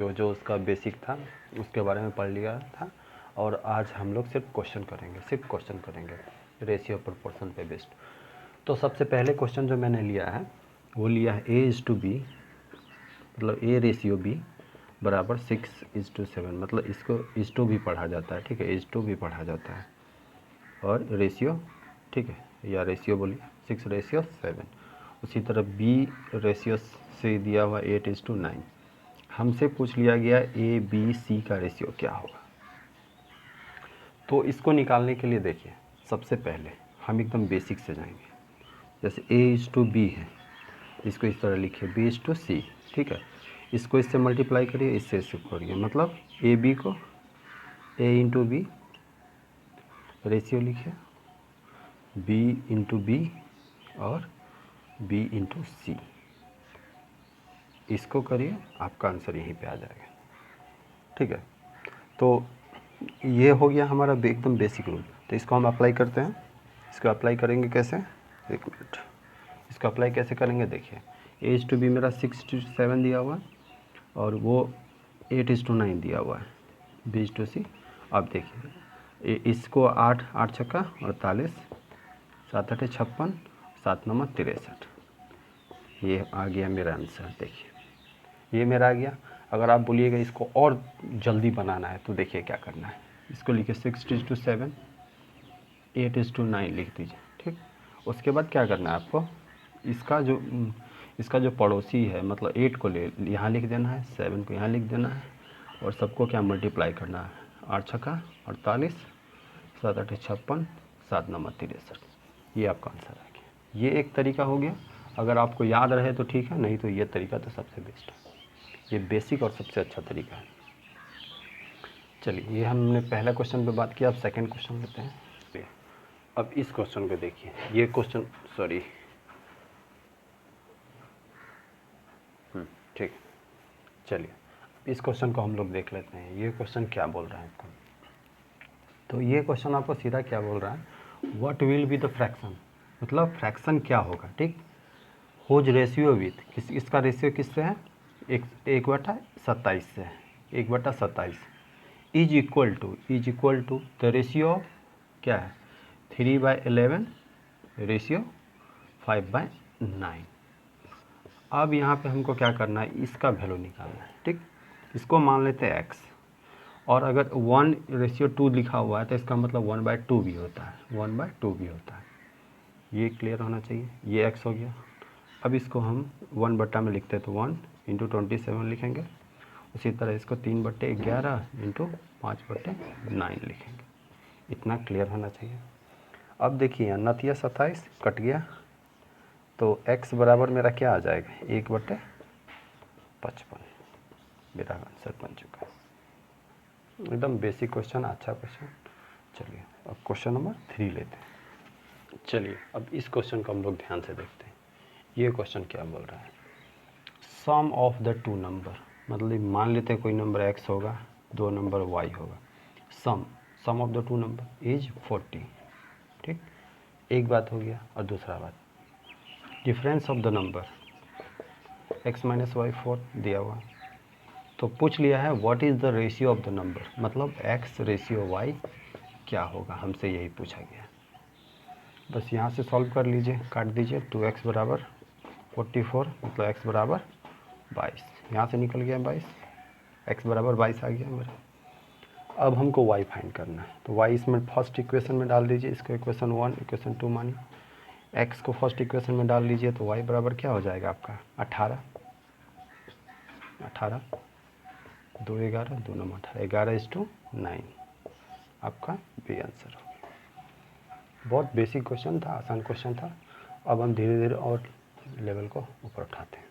जो उसका बेसिक था उसके बारे में पढ़ लिया था। और आज हम लोग सिर्फ क्वेश्चन करेंगे रेशियो प्रोपोर्शन पे बेस्ड। तो सबसे पहले क्वेश्चन जो मैंने लिया है वो लिया है A:B, मतलब A रेशियो B बराबर 6:7, मतलब इसको इस टू भी पढ़ा जाता है, ठीक है, इस टू भी पढ़ा जाता है। और रेशियो, ठीक है, या रेशियो बोलिए 6:7। उसी तरह B रेशियो से दिया हुआ 8:9। हमसे पूछ लिया गया ABC का रेशियो क्या होगा। तो इसको निकालने के लिए देखिए, सबसे पहले हम एकदम बेसिक से जाएंगे। जैसे A:B है, इसको इस तरह लिखिए B:C, ठीक है। इसको इससे मल्टीप्लाई करिए, इससे करिए, मतलब AB को A:B रेशियो लिखिए, B:B और B:C, इसको करिए, आपका आंसर यहीं पे आ जाएगा, ठीक है। तो ये हो गया हमारा एकदम बेसिक रूल। तो इसको हम अप्लाई करते हैं। इसको अप्लाई करेंगे कैसे, एक मिनट, इसको अप्लाई कैसे करेंगे देखिए। A:B मेरा 6:7 दिया हुआ है और वो 8:9 दिया हुआ है, B:C। अब देखिए इसको 8 छक्का 48, 7 8 56, 7 9 63, ये आ गया मेरा आंसर। देखिए ये मेरा आ गया। अगर आप बोलिएगा इसको और जल्दी बनाना है तो देखिए क्या करना है। इसको लिखिए 6:7, 8:9 लिख दीजिए, ठीक। उसके बाद क्या करना है आपको, इसका जो पड़ोसी है, मतलब 8 को ले यहाँ लिख देना है, 7 को यहाँ लिख देना है, और सबको क्या मल्टीप्लाई करना है, 8 छक्का 48, 7 8 56, 7 9 63, ये आपका आंसर आ गया। ये एक तरीका हो गया। अगर आपको याद रहे तो ठीक है, नहीं तो ये तरीका तो सबसे बेस्ट है, ये बेसिक और सबसे अच्छा तरीका है। चलिए, ये हमने पहला क्वेश्चन पे बात किया, अब सेकंड क्वेश्चन लेते हैं। अब इस क्वेश्चन को देखिए, ये क्वेश्चन ठीक, चलिए इस क्वेश्चन को हम लोग देख लेते हैं। ये क्वेश्चन क्या बोल रहा है आपको। तो ये क्वेश्चन आपको सीधा क्या बोल रहा है, what will be the fraction, मतलब फ्रैक्शन क्या होगा, ठीक। होज रेशियो विथ, इसका रेशियो किससे है, 1/27 से है, 1/27 is equal to the ratio of क्या है, 3/11 रेशियो 5/9। अब यहाँ पे हमको क्या करना है, इसका वैल्यू निकालना है, ठीक। इसको मान लेते हैं x, और अगर 1:2 लिखा हुआ है तो इसका मतलब 1/2 भी होता है, 1/2 भी होता है। ये क्लियर होना चाहिए। ये x हो गया। अब इसको हम 1 में लिखते हैं तो 1 × 27 लिखेंगे। उसी तरह इसको 3/11 × 5/9 लिखेंगे। इतना क्लियर होना चाहिए। अब देखिए 9×27 कट गया, तो x बराबर मेरा क्या आ जाएगा, 1/55। मेरा आंसर बन चुका है। एकदम बेसिक क्वेश्चन, अच्छा क्वेश्चन। चलिए अब क्वेश्चन नंबर 3 लेते हैं। चलिए अब इस क्वेश्चन को हम लोग ध्यान से देखते हैं। ये क्वेश्चन क्या बोल रहा है, सम ऑफ द टू नंबर, मतलब मान लेते हैं कोई नंबर x होगा, दो नंबर y होगा, sum of the two number is 40, ठीक। एक बात हो गया। और दूसरा बात, difference of the number x - y 4 दिया हुआ। तो पूछ लिया है what is the ratio of the number, मतलब x रेशियो y क्या होगा, हमसे यही पूछा गया। बस यहाँ से सॉल्व कर लीजिए, काट दीजिए। 2x बराबर 44, मतलब x बराबर 22, यहाँ से निकल गया 22, x बराबर 22 आ गया मेरा। अब हमको y फाइंड करना है, तो y इसमें फर्स्ट इक्वेशन में डाल दीजिए, इसको इक्वेशन 1, इक्वेशन 2 मानिए। x को फर्स्ट इक्वेशन में डाल लीजिए, तो y बराबर क्या हो जाएगा आपका 18, 2 11, 2 9 18, 11:9, आपका बी आंसर हो गया। बहुत बेसिक क्वेश्चन था, आसान क्वेश्चन था। अब हम धीरे धीरे और लेवल को ऊपर उठाते हैं।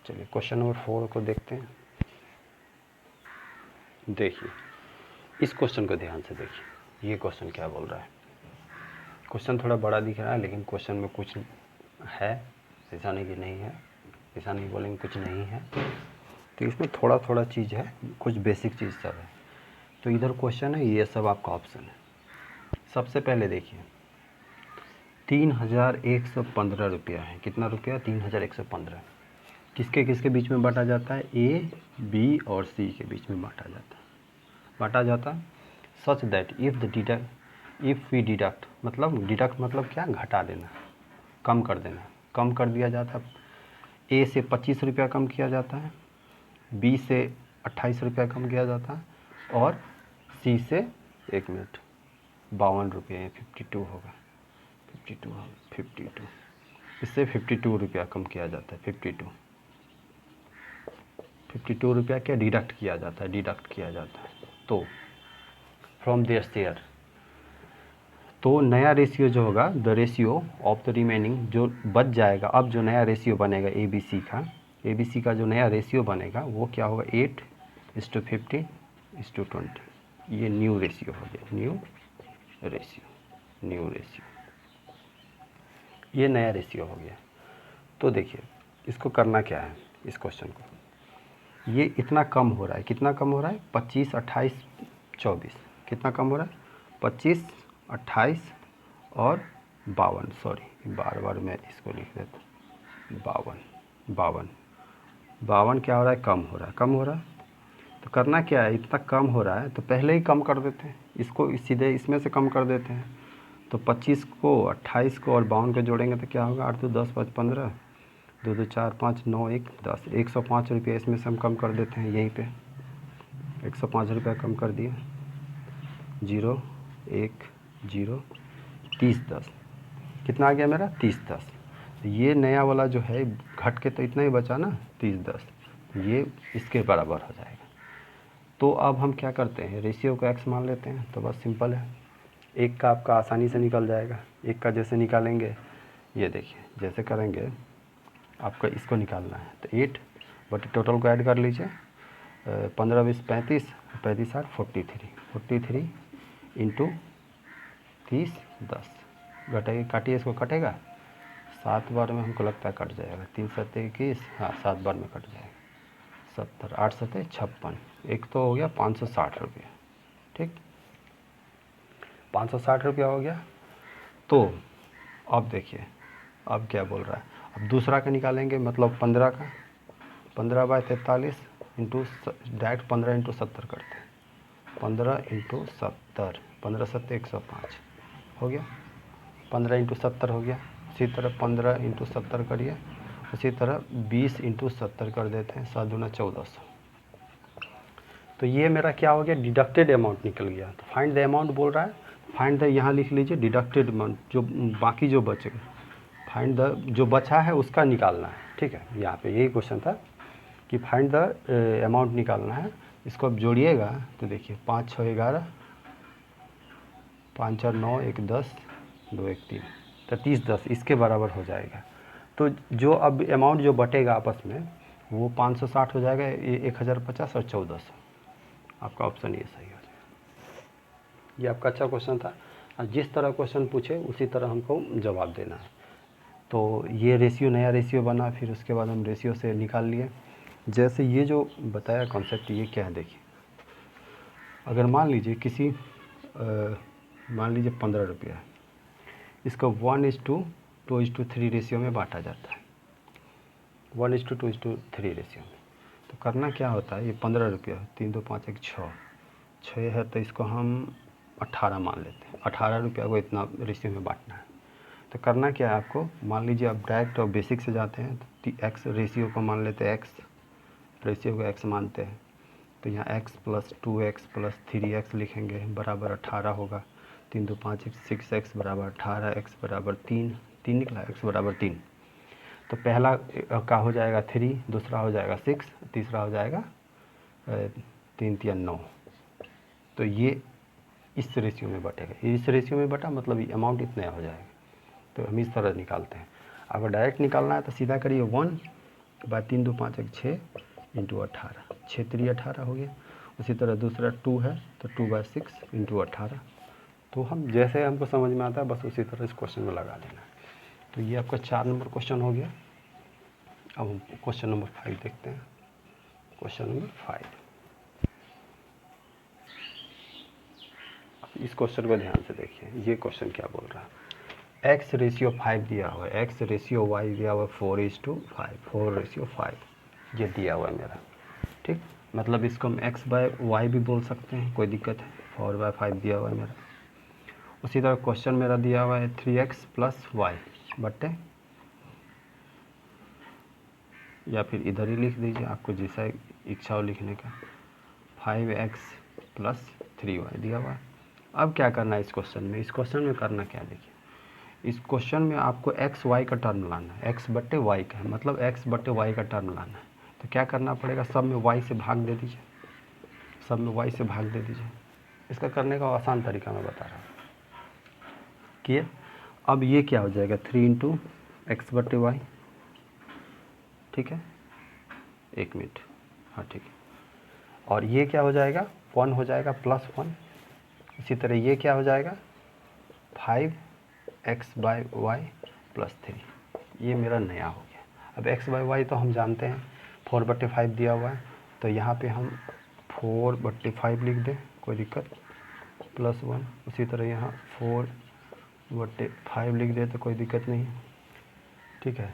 चलिए क्वेश्चन नंबर 4 को देखते हैं। देखिए इस क्वेश्चन को ध्यान से देखिए, ये क्वेश्चन क्या बोल रहा है। क्वेश्चन थोड़ा बड़ा दिख रहा है, लेकिन क्वेश्चन में कुछ है, ऐसा नहीं कि नहीं है, ऐसा नहीं बोलेंगे कुछ नहीं है। तो इसमें थोड़ा थोड़ा चीज़ है, कुछ बेसिक चीज़ सब है। तो इधर क्वेश्चन है, ये सब आपका ऑप्शन है। सबसे पहले देखिए 3115 रुपया है, कितना रुपया, 3115। किसके किसके बीच में बांटा जाता है, ए बी और सी के बीच में बांटा जाता है such that if we deduct, मतलब डिडक्ट मतलब क्या, घटा देना, कम कर देना, कम कर दिया जाता है। ए से 25 रुपया कम किया जाता है, बी से 28 रुपया कम किया जाता है और सी से 1 मिनट 52 रुपये, 52 होगा, 52 इससे 52 रुपया कम किया जाता है। 52 रुपया क्या डिडक्ट किया जाता है। तो फ्रॉम देयर शेयर, तो नया रेशियो जो होगा, the ratio of the remaining, जो बच जाएगा, अब जो नया रेशियो बनेगा ए बी सी का जो नया रेशियो बनेगा वो क्या होगा, 8:50:20, ये न्यू रेशियो हो गया, न्यू रेशियो, ये नया रेशियो हो गया। तो देखिए इसको करना क्या है, इस क्वेश्चन को, ये इतना कम हो रहा है, कितना कम हो रहा है, 25, 28, 24, कितना कम हो रहा है, 25, 28 और 52, सॉरी बार मैं इसको लिख देता, 52 क्या हो रहा है, कम हो रहा है। तो करना क्या है, इतना कम हो रहा है तो पहले ही कम कर देते हैं, इसको सीधे इसमें से कम कर देते हैं। तो 25 को 28 को और 52 को जोड़ेंगे तो क्या होगा, 8 2 10 5 15, 2 2 4 5 9 1 10, 105 रुपये इसमें से हम कम कर देते हैं, यहीं पे 105 रुपया कम कर दिए, 0 1 0 30 10, कितना आ गया मेरा, 30 10। ये नया वाला जो है घट के तो इतना ही बचा ना, 30 10, ये इसके बराबर हो जाएगा। तो अब हम क्या करते हैं, रेशियो को x मान लेते हैं, तो बस सिंपल है, एक का आपका आसानी से निकल जाएगा। एक का जैसे निकालेंगे, ये देखिए जैसे करेंगे, आपको इसको निकालना है तो 8 बट टोटल को ऐड कर लीजिए, 15 20 35, 35 8 43 इंटू 30 10, घटेगा, काटिए इसको, कटेगा 7 बार में, हमको लगता है कट जाएगा, 3 7 21, हाँ 7 बार में कट जाएगा, 70 8 7 56, एक तो हो गया 560 रुपये, ठीक, 560 रुपया हो गया। तो अब देखिए अब क्या बोल रहा है, अब दूसरा का निकालेंगे, मतलब 15 का, 15/43 इंटू, डायरेक्ट 15 इंटू 70 करते हैं, 15 इंटू 70, 15 7 105 हो गया, 15 इंटू 70 हो गया। उसी तरह 15 इंटू 70 करिए, उसी तरह 20 इंटू 70 कर देते हैं, 7 दूना 1400। तो ये मेरा क्या हो गया, डिडक्टेड अमाउंट निकल गया। तो फाइंड द अमाउंट बोल रहा है, फाइंड द, यहाँ लिख लीजिए डिडक्टेड अमाउंट, जो बाकी जो बचेगा, फाइंड द जो बचा है उसका निकालना है, ठीक है। यहाँ पे यही क्वेश्चन था कि फाइंड द अमाउंट निकालना है। इसको अब जोड़िएगा तो देखिए 5 6 11, 5 4 9 1 10, 2 1 3, तो 30 10 इसके बराबर हो जाएगा। तो जो अब अमाउंट जो बटेगा आपस में वो 560 हो जाएगा, 1050 और 1400, आपका ऑप्शन ये सही हो जाएगा। ये आपका अच्छा क्वेश्चन था, और जिस तरह क्वेश्चन पूछे उसी तरह हमको जवाब देना है। तो ये रेशियो, नया रेशियो बना, फिर उसके बाद हम रेशियो से निकाल लिए। जैसे ये जो बताया कॉन्सेप्ट, ये क्या है देखिए, अगर मान लीजिए किसी मान लीजिए 15 रुपया है, इसको 1:2:3 रेशियो में बांटा जाता है, 1:2:3 रेशियो में। तो करना क्या होता है, ये 15 रुपया, 3 2 5 1 6 है, तो इसको हम 18 मान लेते हैं, 18 रुपया को इतना रेशियो में बांटना है। तो करना क्या है आपको, मान लीजिए आप डायरेक्ट और बेसिक से जाते हैं, तो x रेशियो को मान लेते हैं, x रेशियो को x मानते हैं। तो यहाँ x + 2x + 3x लिखेंगे, बराबर 18 होगा, 3 2 5 1 6x बराबर 18, x बराबर 3 निकला, x बराबर 3। तो पहला का हो जाएगा 3, दूसरा हो जाएगा 6, तीसरा हो जाएगा 3 3 9। तो ये इस रेशियो में बटेगा, इस रेशियो में बटा मतलब ये अमाउंट इतना हो जाएगा। तो हम इस तरह निकालते हैं। अगर डायरेक्ट निकालना है तो सीधा करिए 1/3 2 5 1 6 इंटू 18, 6 3 18 हो गया। उसी तरह दूसरा 2 है तो 2/6 इंटू 18। तो हम जैसे हमको समझ में आता है बस उसी तरह इस क्वेश्चन में लगा देना है। तो ये आपका 4 नंबर क्वेश्चन हो गया। अब हम क्वेश्चन नंबर 5 देखते हैं। क्वेश्चन नंबर 5, इस क्वेश्चन को ध्यान से देखिए। ये क्वेश्चन क्या बोल रहा है, x रेशियो 5 दिया हुआ है, x रेशियो y दिया हुआ है 4:5, 4:5। ये दिया हुआ है मेरा, ठीक। मतलब इसको हम x बाय वाई भी बोल सकते हैं, कोई दिक्कत है। 4/5 दिया हुआ है मेरा। उसी तरह क्वेश्चन मेरा दिया हुआ है 3x प्लस वाई बट्टे, या फिर इधर ही लिख दीजिए, आपको जैसा इच्छा हो लिखने का, 5x प्लस 3y दिया हुआ है। अब क्या करना है इस क्वेश्चन में? इस क्वेश्चन में करना क्या, देखिए इस क्वेश्चन में आपको एक्स वाई का टर्म लाना है, एक्स बट्टे वाई का, मतलब एक्स बट्टे वाई का टर्म लाना है। तो क्या करना पड़ेगा, सब में वाई से भाग दे दीजिए, सब में वाई से भाग दे दीजिए। इसका करने का आसान तरीका मैं बता रहा हूँ। किए, अब ये क्या हो जाएगा, 3 इंटू एक्स बट्टे वाई, ठीक है, 1 मिनट, हाँ ठीक है। और ये क्या हो जाएगा, 1 हो जाएगा प्लस 1। इसी तरह ये क्या हो जाएगा, 5x बाई वाई प्लस 3। ये मेरा नया हो गया। अब x बाई वाई तो हम जानते हैं 4/5 दिया हुआ है, तो यहाँ पे हम 4/5 लिख दें, कोई दिक्कत, प्लस 1। उसी तरह यहाँ 4/5 लिख दे तो कोई दिक्कत नहीं, ठीक है।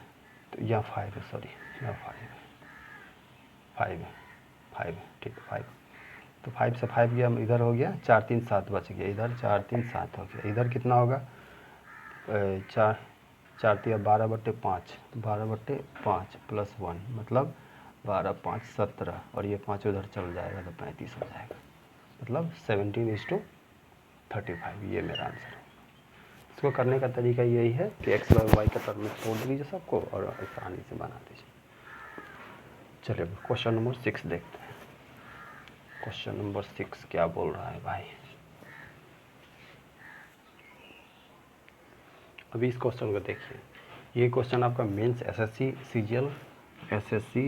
तो यहाँ 5 है, सॉरी यहाँ 5 है, 5 है, ठीक है 5। तो 5 से 5 गया, इधर हो गया 4 3 7 बच गया, इधर 4 3 7 हो गया। इधर कितना होगा, 4 4 3 12/5, 12/5 प्लस 1, मतलब 12 5 17, और ये 5 उधर चल जाएगा तो 35 हो जाएगा, मतलब 17:35। ये मेरा आंसर है। इसको करने का तरीका यही है कि एक्स बाई वाई का टर्म में तोड़ दीजिए सबको और आसानी से बना दीजिए। चलिए क्वेश्चन नंबर 6 देखते हैं। क्वेश्चन नंबर 6 क्या बोल रहा है भाई। अभी इस क्वेश्चन को देखिए, ये क्वेश्चन आपका मेंस एसएससी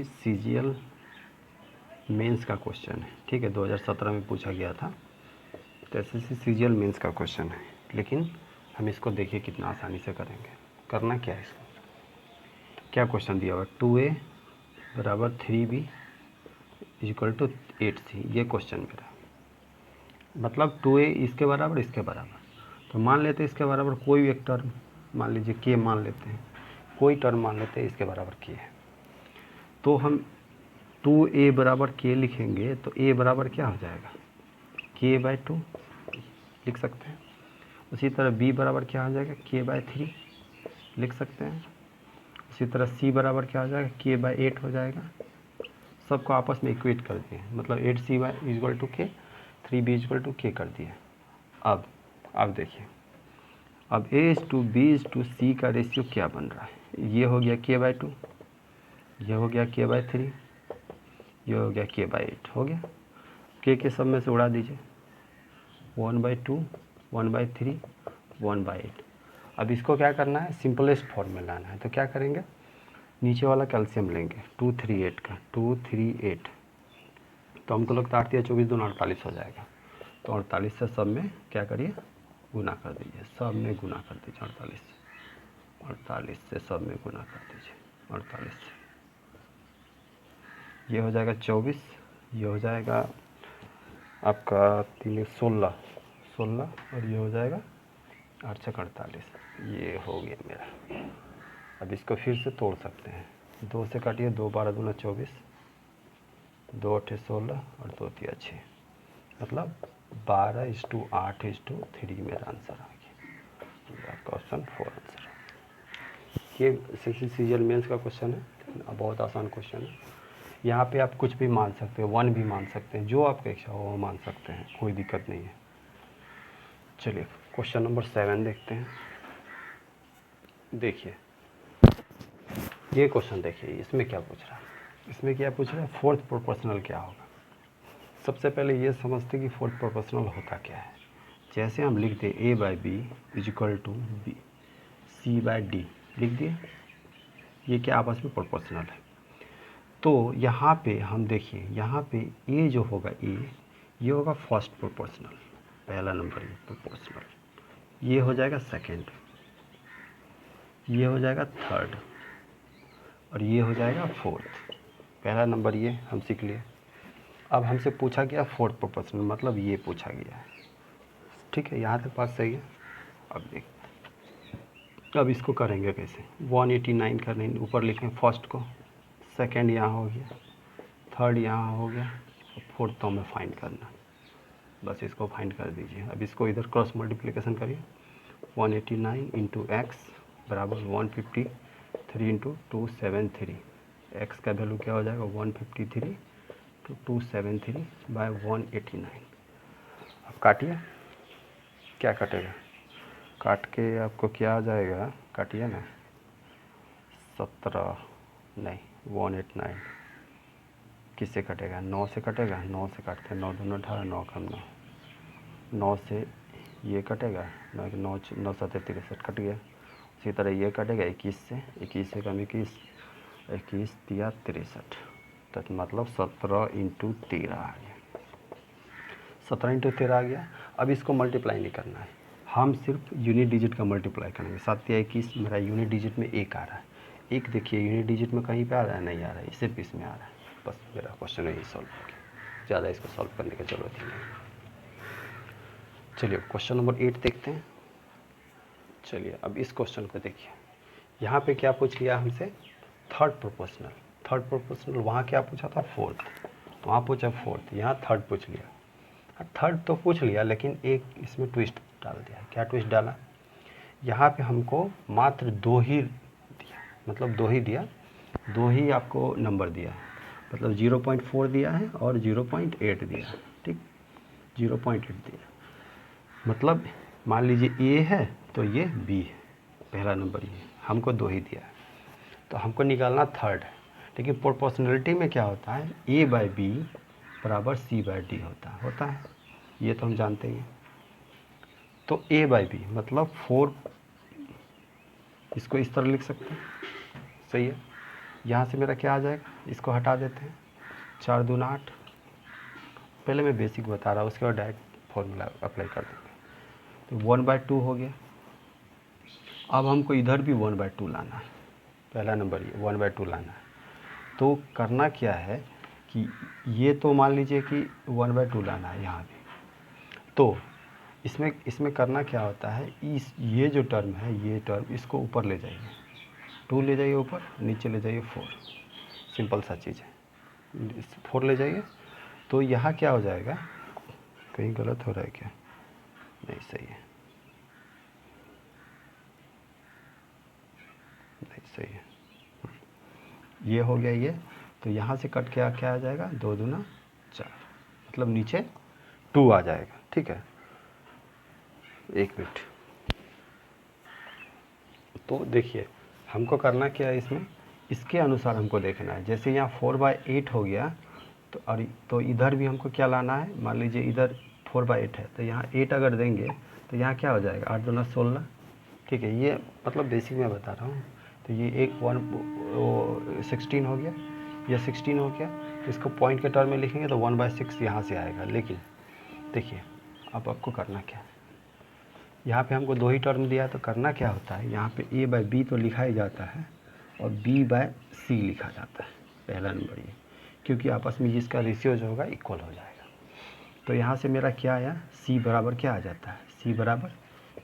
सीजीएल मेंस का क्वेश्चन है, ठीक है, 2017 में पूछा गया था। तो एसएससी सीजीएल मेंस का क्वेश्चन है, लेकिन हम इसको देखिए कितना आसानी से करेंगे। करना क्या है इसको, क्या क्वेश्चन दिया हुआ, 2a बराबर 3b इक्वल टू 8c। ये क्वेश्चन मेरा, मतलब 2a इसके बराबर इसके बराबर, तो मान लेते हैं इसके बराबर कोई भी एक टर्म, मान लीजिए k मान लेते हैं, कोई टर्म मान लेते हैं इसके बराबर k है। तो हम 2a बराबर k लिखेंगे तो a बराबर क्या हो जाएगा, k/2 लिख सकते हैं। उसी तरह b बराबर क्या हो जाएगा, k/3 लिख सकते हैं। उसी तरह c बराबर क्या हो जाएगा, k/8 हो जाएगा। सबको आपस में इक्वेट कर दिए, मतलब 8c equal to k, 3b equal to k कर दिए। अब देखिए, अब a/b/c का रेशियो क्या बन रहा है, ये हो गया k/2, ये हो गया k/3, ये हो गया k/8, हो गया। k के सब में से उड़ा दीजिए, 1/2, 1/3, 1/8। अब इसको क्या करना है, सिंपलेस्ट फॉर्म में लाना है। तो क्या करेंगे, नीचे वाला कैल्शियम लेंगे 238 का, 238, तो हमको लगता है 8 या 24 दूना 48 हो जाएगा। तो 48 से सब में क्या करिए, गुना कर दीजिए, सब में गुना कर दीजिए 48 से सब में गुना कर दीजिए 48 से। ये हो जाएगा 24, ये हो जाएगा आपका 3 16, और ये हो जाएगा 8 से 48। ये हो गया मेरा। अब इसको फिर से तोड़ सकते हैं, 2 से काटिए, 2 12 दूना 24, 2 8 16 और 2 3 6, मतलब 12:8:3 मेरा आंसर आ गया। आपका ऑप्शन 4 आंसर है। ये सीजीएल मेंस का क्वेश्चन है, लेकिन बहुत आसान क्वेश्चन है। यहाँ पे आप कुछ भी मान सकते हो, 1 भी मान सकते हैं, जो आपका इच्छा हो वो मान सकते हैं, कोई दिक्कत नहीं है। चलिए क्वेश्चन नंबर 7 देखते हैं। देखिए ये क्वेश्चन देखिए, इसमें क्या पूछ रहा है, इसमें क्या पूछ रहा है, फोर्थ प्रोपोर्शनल क्या होगा। सबसे पहले ये समझते कि फोर्थ प्रोपोर्शनल होता क्या है। जैसे हम लिखते a/b इक्वल टू c/d, लिख दिए, ये क्या आपस में प्रोपोर्शनल है। तो यहाँ पे हम देखिए, यहाँ पे a जो होगा, ये होगा फर्स्ट प्रोपोर्शनल, पहला नंबर ये प्रोपोर्शनल, ये हो जाएगा सेकंड, ये हो जाएगा थर्ड, और ये हो जाएगा फोर्थ। पहला नंबर ये हम सीख लिए। अब हमसे पूछा गया फोर्थ प्रोपोर्शनल, मतलब ये पूछा गया है, ठीक है, यहाँ तक बात सही है। अब देख, अब इसको करेंगे कैसे, 189 करने, ऊपर लिखें फर्स्ट को सेकेंड यहाँ हो गया, थर्ड यहाँ हो गया, फोर्थ तो हमें फाइंड करना, बस इसको फाइंड कर दीजिए। अब इसको इधर क्रॉस मल्टीप्लिकेशन करिए, 189 इंटू एक्स बराबर 153 इंटू 273। एक्स का वैल्यू क्या हो जाएगा 153 टू 273 बाय 189। अब काटिए, क्या कटेगा, काट के आपको क्या आ जाएगा, काटिए ना, 17 नहीं 189 किससे कटेगा, 9 से कटेगा, 9 से काटते हैं, 9 दूना 18, 9 कम 9, 9 से ये कटेगा, 9 9 9 7 63 कट गया। उसी तरह ये कटेगा 21 से, 21 से कम 21, 21 दिया 63, तो मतलब 17 इंटू 13 आ गया, 17 इंटू 13 आ गया। अब इसको मल्टीप्लाई नहीं करना है, हम सिर्फ यूनिट डिजिट का मल्टीप्लाई करेंगे। 7 या 21 मेरा यूनिट डिजिट में 1 आ रहा है, 1 देखिए यूनिट डिजिट में कहीं पे आ रहा है, नहीं आ रहा है, सिर्फ इसमें आ रहा है। बस मेरा क्वेश्चन यही सॉल्व हो गया, ज़्यादा इसको सॉल्व करने की ज़रूरत ही नहीं। चलिए क्वेश्चन नंबर 8 देखते हैं। चलिए अब इस क्वेश्चन को देखिए, यहाँ पे क्या पूछ लिया हमसे, थर्ड प्रोपोर्शनल। थर्ड प्रोपोर्शनल वहाँ क्या पूछा था, फोर्थ, वहाँ पूछा फोर्थ, यहाँ थर्ड पूछ लिया। थर्ड तो पूछ लिया लेकिन एक इसमें ट्विस्ट डाल दिया। क्या ट्विस्ट डाला, यहाँ पे हमको मात्र 2 ही दिया, मतलब 2 ही दिया, 2 ही आपको नंबर दिया, मतलब 0.4 दिया है और 0.8 दिया, ठीक, 0.8 दिया, मतलब मान लीजिए ए है तो ये बी है, पहला नंबर ये, हमको 2 ही दिया है, तो हमको निकालना थर्ड है। लेकिन प्रोपोर्शनलिटी में क्या होता है, ए बाई बी बराबर सी बाई डी होता है, ये तो हम जानते ही हैं। तो ए बाई बी मतलब 4, इसको इस तरह लिख सकते हैं, सही है। यहाँ से मेरा क्या आ जाएगा, इसको हटा देते हैं, 4 दूना 8, पहले मैं बेसिक बता रहा हूँ, उसके बाद डायरेक्ट फॉर्मूला अप्लाई कर देंगे। तो 1/2 हो गया। अब हमको इधर भी 1/2 लाना है, पहला नंबर ये 1/2 लाना है। तो करना क्या है कि ये तो मान लीजिए कि 1/2 लाना है यहाँ भी, तो इसमें करना क्या होता है, ये जो टर्म है, ये टर्म इसको ऊपर ले जाइए, 2 ले जाइए ऊपर, नीचे ले जाइए 4, सिंपल सा चीज़ है, 4 ले जाइए। तो यहाँ क्या हो जाएगा, कहीं गलत हो रहा है क्या, नहीं सही है, नहीं सही है, ये हो गया ये। तो यहाँ से कट के क्या आ जाएगा, 2 दूना 4, मतलब नीचे 2 आ जाएगा, ठीक है। 1 मिनट, तो देखिए हमको करना क्या है इसमें, इसके अनुसार हमको देखना है। जैसे यहाँ 4/8 हो गया, तो इधर भी हमको क्या लाना है, मान लीजिए इधर 4/8 है, तो यहाँ 8 अगर देंगे तो यहाँ क्या हो जाएगा, 8 दूना 16, ठीक है। ये मतलब बेसिक मैं बता रहा हूँ। तो ये एक 16 हो गया, ये 16 हो गया, तो इसको पॉइंट के टर्म में लिखेंगे तो 1/6 यहाँ से आएगा। लेकिन देखिए अब आपको करना क्या है, यहाँ पे हमको 2 ही टर्म दिया, तो करना क्या होता है, यहाँ पे ए बाई बी तो लिखा ही जाता है और बी बाय सी लिखा जाता है, पहला नंबर ये, क्योंकि आपस में जिसका रेशियो जो होगा इक्वल हो जाएगा। तो यहाँ से मेरा क्या आया, सी बराबर क्या आ जाता है, सी बराबर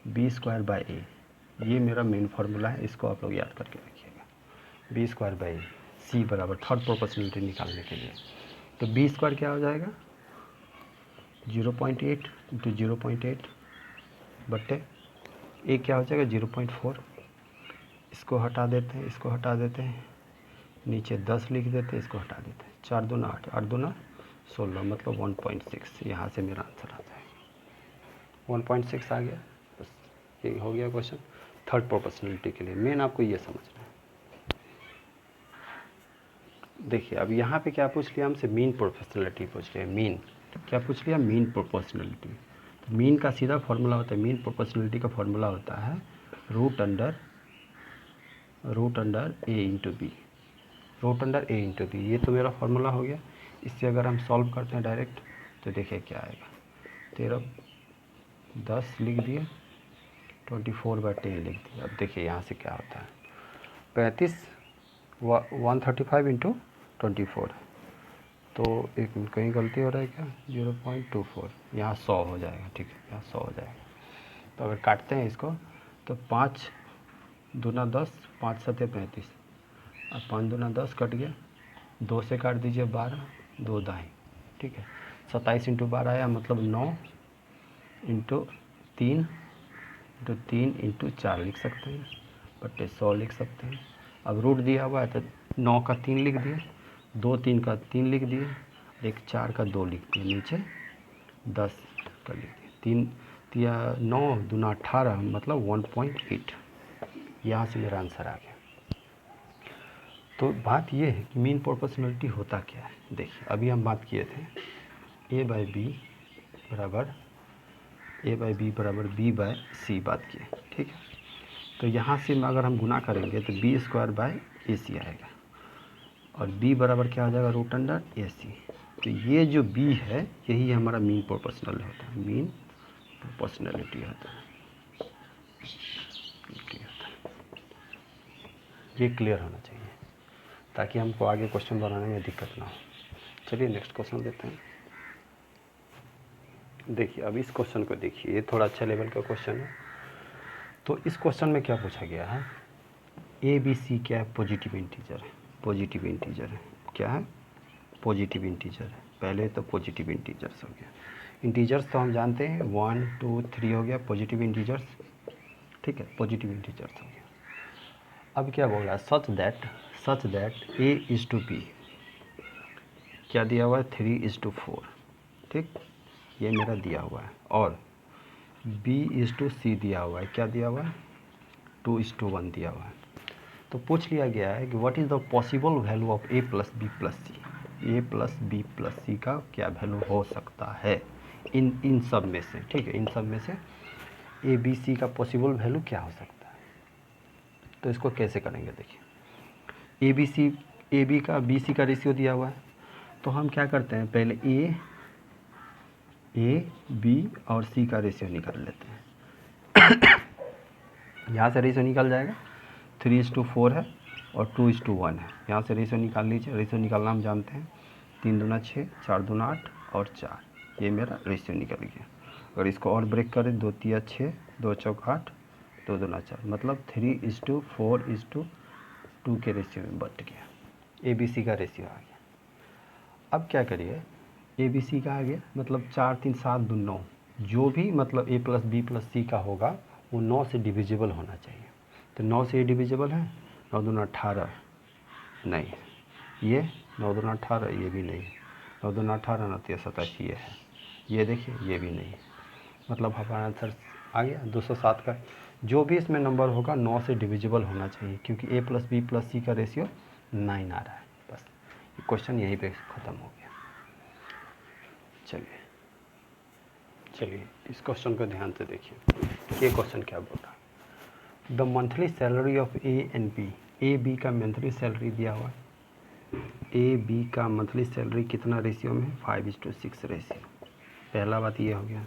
b² बाई ए, ये मेरा मेन फार्मूला है, इसको आप लोग याद करके रखिएगा, b² बाई ए, सी बराबर थर्ड प्रोपोर्शनलिटी निकालने के लिए। तो b² क्या हो जाएगा, 0.8 इंटू 0.8 बट्टे ए क्या हो जाएगा 0.4, इसको हटा देते हैं, इसको हटा देते हैं, नीचे 10 लिख देते हैं, इसको हटा देते हैं, 4 दूना 8, 8 दूना 16, मतलब 1.6, यहाँ से मेरा आंसर आ जाएगा, 1.6 आ गया। बस ये हो गया क्वेश्चन थर्ड प्रोपोर्शनलिटी के लिए। मेन आपको ये समझना है। देखिए अब यहाँ पे क्या पूछ लिया हमसे, मीन प्रोपोर्शनलिटी पूछ लिया, मीन क्या पूछ लिया, मीन प्रोपोर्शनलिटी। मीन का सीधा फॉर्मूला होता है, मीन प्रोपोर्शनलिटी का फॉर्मूला होता है रूट अंडर ए इंटू बी, रूट अंडर ए इंटू बी, ये तो मेरा फॉर्मूला हो गया। इससे अगर हम सॉल्व करते हैं डायरेक्ट तो देखिए क्या आएगा, 13 10 लिख दिए, 24/10 लिख दिया। अब देखिए यहाँ से क्या होता है, 35 135 इंटू 24, तो एक मिनट कहीं गलती हो रहा है क्या, 0.24, यहाँ 100 हो जाएगा, ठीक है, यहाँ 100 हो जाएगा। तो अगर काटते हैं इसको तो 5 दूना 10, 5 7 35, अब 5 दूना 10 कट गया, 2 से काट दीजिए 12, 2 दाएँ, ठीक है। 27 इंटू 12 आया, मतलब 9 इंटू 3 इंटू 4 लिख सकते हैं, बट्टे 100 लिख सकते हैं। अब रूट दिया हुआ है तो 9 का 3 लिख दिए, 2 3 का 3 लिख दिए, एक 4 का 2 लिख दिए, नीचे 10 का लिख दिए। 3 या 9 दूना 18, मतलब 1.8। यहाँ से मेरा आंसर आ गया। तो बात ये है कि मीन प्रोपोर्शनलिटी होता क्या है। देखिए अभी हम बात किए थे a बाई बी बराबर b बाय सी बात किए, ठीक है। तो यहाँ से अगर हम गुना करेंगे तो बी स्क्वायर बाय ए सी आएगा, और b बराबर क्या हो जाएगा, रूट अंडर ए सी। तो ये जो b है यही हमारा मीन प्रोपोर्शनल होता है, मीन प्रोपोर्शनलिटी होता है। ये क्लियर होना चाहिए ताकि हमको आगे क्वेश्चन बनाने में दिक्कत ना हो। चलिए नेक्स्ट क्वेश्चन देते हैं। देखिए अब इस क्वेश्चन को देखिए, ये थोड़ा अच्छा लेवल का क्वेश्चन है। तो इस क्वेश्चन में क्या पूछा गया है, ए बी सी क्या है, पॉजिटिव इंटीजर है। पॉजिटिव इंटीजर है, क्या है, पॉजिटिव इंटीजर है। पहले तो पॉजिटिव इंटीजर्स हो गया, इंटीजर्स तो हम जानते हैं 1 2 3 हो गया पॉजिटिव इंटीजर्स, ठीक है, पॉजिटिव इंटीजर्स हो गया। अब क्या बोल रहा है, such that A is to B, क्या दिया हुआ है, 3:4, ठीक, ये मेरा दिया हुआ है। और b इज़ टू सी दिया हुआ है, क्या दिया हुआ है, 2:1 दिया हुआ है। तो पूछ लिया गया है कि what is the possible value of a plus B plus C. A plus B plus C का क्या वैल्यू हो सकता है इन सब में से, ठीक है, इन सब में से ए बी सी का पॉसिबल वैल्यू क्या हो सकता है। तो इसको कैसे करेंगे, देखिए ए बी का बी सी का रेशियो दिया हुआ है, तो हम क्या करते हैं, पहले ए बी और सी का रेशियो निकाल लेते हैं। यहाँ से रेशियो निकल जाएगा, 3:4 है और 2:1 है। यहाँ से रेशियो निकाल लीजिए, रेशियो निकालना हम जानते हैं, 3 दूना 6, 4 दूना 8 और 4, ये मेरा रेशियो निकल गया। अगर इसको और ब्रेक करें, 2 3 6, 2 चौक 8, 2 दूना 4, मतलब 3:4:2 के रेशियो में बट गया। ए बी सी का रेशियो आ गया। अब क्या करिए, ए बी सी का आ गया, मतलब 4 3 7 2 9, जो भी मतलब ए प्लस बी प्लस सी का होगा वो 9 से डिविजिबल होना चाहिए। तो 9 से ये डिविजिबल है, 9 दूना 18 नहीं, ये 9 दूना 18 ये भी नहीं, 9 दूना 18 9 3 27 ये है, ये देखिए ये भी नहीं, मतलब हमारा आंसर आ गया 207 का। जो भी इसमें नंबर होगा 9 से डिविजिबल होना चाहिए, क्योंकि ए प्लस बी प्लस सी का रेशियो 9 आ रहा है। बस क्वेश्चन यहीं पे ख़त्म हो गया। चलिए इस क्वेश्चन को ध्यान से देखिए, ये क्वेश्चन क्या बोल रहा है, the monthly salary of A and B. A B का मंथली सैलरी दिया हुआ है, ए बी का मंथली सैलरी कितना रेशियो में, 5:6 रेशियो। पहला बात ये हो गया।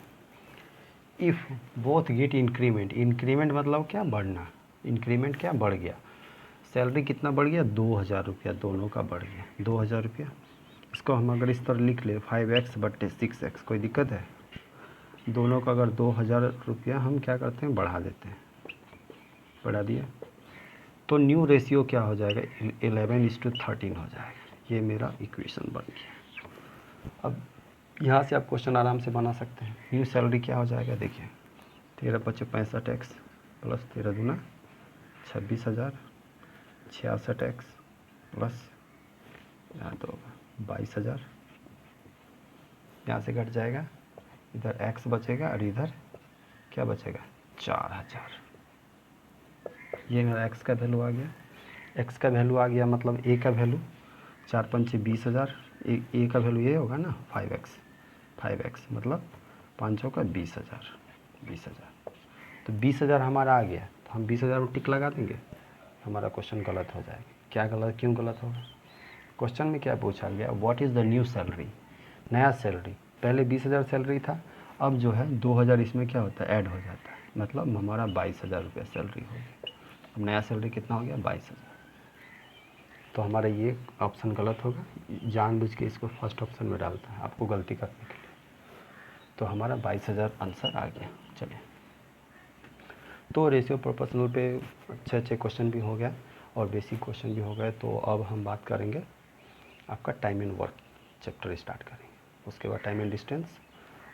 If both get increment, increment मतलब क्या, बढ़ना, इंक्रीमेंट क्या, बढ़ गया, सैलरी कितना बढ़ गया, 2000 रुपया, दोनों का बढ़ गया 2000 रुपया। इसको हम अगर इस तरह लिख ले 5x/6x, कोई दिक्कत है, दोनों का अगर 2000 रुपया हम क्या करते हैं, बढ़ा देते हैं, बढ़ा दिया तो न्यू रेशियो क्या हो जाएगा, 11:13 हो जाएगा। ये मेरा इक्वेशन बन गया। अब यहाँ से आप क्वेश्चन आराम से बना सकते हैं। न्यू सैलरी क्या हो जाएगा, देखिए 13×5 = 65x प्लस 13 दूना 26,000, 66x प्लस यहाँ तो 22,000, यहाँ से घट जाएगा, इधर x बचेगा और इधर क्या बचेगा, 4000। ये मेरा x का वैल्यू आ गया। x का वैल्यू आ गया, मतलब a का वैल्यू 4 5 20,000, a का वैल्यू ये होगा ना 5x, मतलब 5 का 20,000। तो 20,000 हमारा आ गया, तो हम 20,000 को टिक लगा देंगे, हमारा क्वेश्चन गलत हो जाएगा। क्या गलत, क्यों गलत होगा, क्वेश्चन में क्या पूछा गया, what is the new salary, नया सैलरी। पहले 20,000 सैलरी था, अब जो है 2,000 इसमें क्या होता है, ऐड हो जाता है, मतलब हमारा 22,000 रुपया सैलरी हो गया। अब नया सैलरी कितना हो गया, 22,000। तो हमारा ये ऑप्शन गलत होगा, जानबूझ के इसको फर्स्ट ऑप्शन में डालता है आपको गलती करने के लिए। तो हमारा 22,000 आंसर आ गया। चलिए, तो रेशियो प्रोपोर्शनल पे अच्छे क्वेश्चन भी हो गया और बेसिक क्वेश्चन भी हो गए। तो अब हम बात करेंगे आपका time and work chapter start करेंगे। उसके बाद टाइम एंड डिस्टेंस,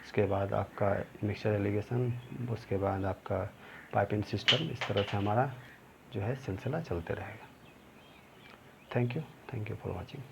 उसके बाद आपका मिक्सचर एलिगेशन, उसके बाद आपका पाइप एंड सिस्टम। इस तरह से हमारा जो है सिलसिला चलते रहेगा। Thank you for watching.